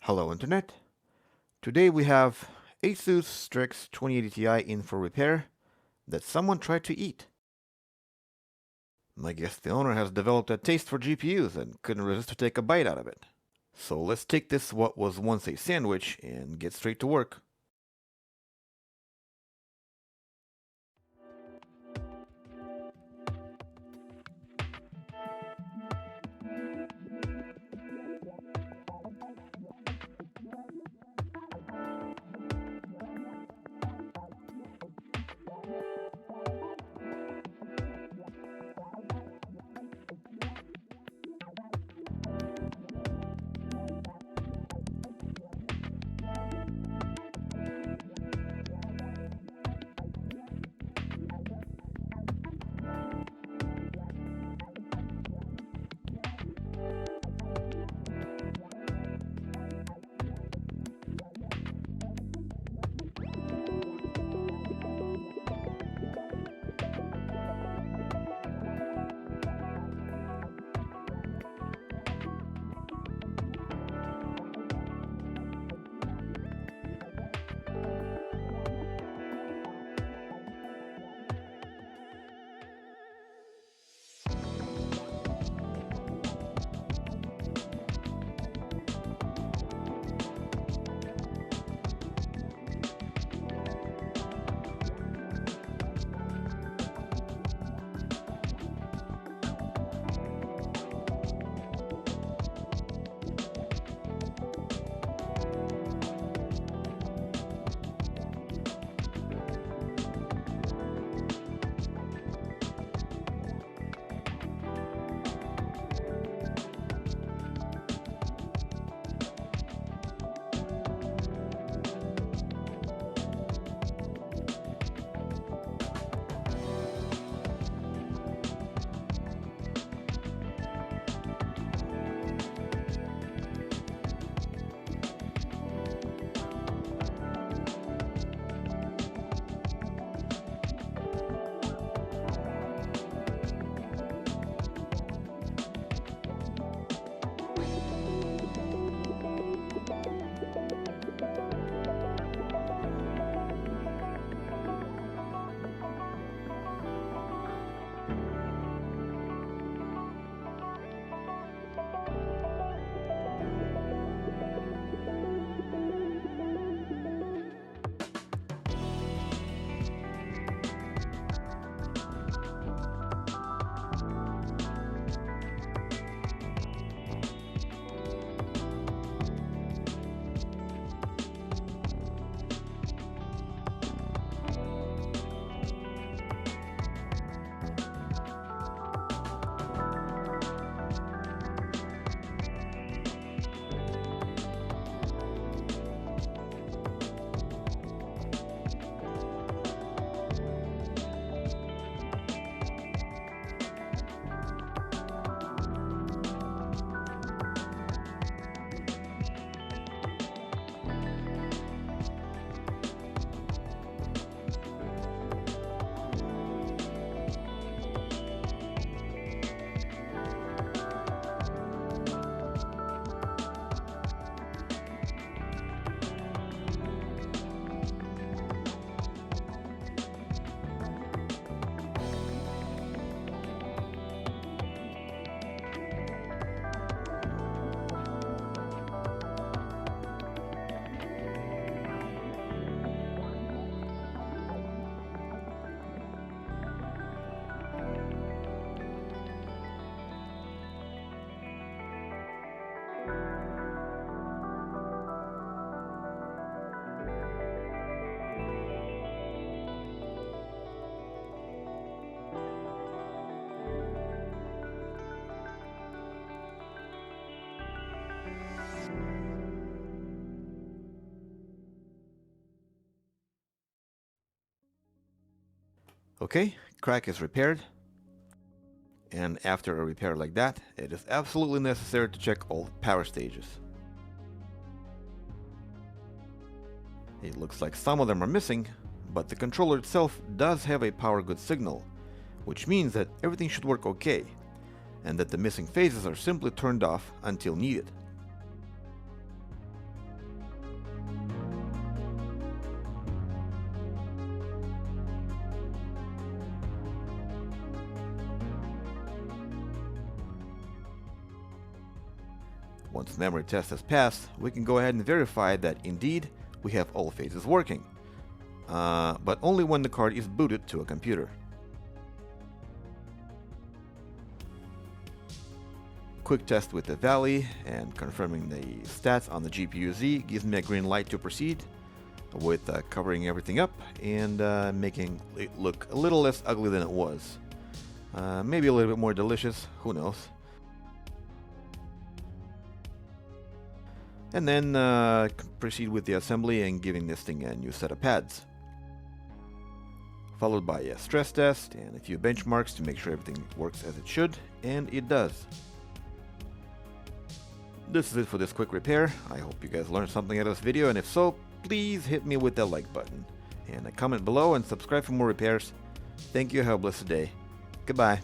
Hello Internet. Today we have Asus Strix 2080 Ti in for repair that someone tried to eat. I guess the owner has developed a taste for GPUs and couldn't resist to take a bite out of it. So let's take this what was once a sandwich and get straight to work. Okay, crack is repaired. And after a repair like that, it is absolutely necessary to check all power stages. It looks like some of them are missing, but the controller itself does have a power good signal, which means that everything should work okay, and that the missing phases are simply turned off until needed. Once memory test has passed, we can go ahead and verify that indeed we have all phases working, but only when the card is booted to a computer. Quick test with the Valley and confirming the stats on the GPU-Z gives me a green light to proceed with covering everything up and making it look a little less ugly than it was. Maybe a little bit more delicious, who knows. And then proceed with the assembly and giving this thing a new set of pads. Followed by a stress test and a few benchmarks to make sure everything works as it should, and it does. This is it for this quick repair. I hope you guys learned something out of this video, and if so, please hit me with that like button. And a comment below and subscribe for more repairs. Thank you, have a blessed day. Goodbye.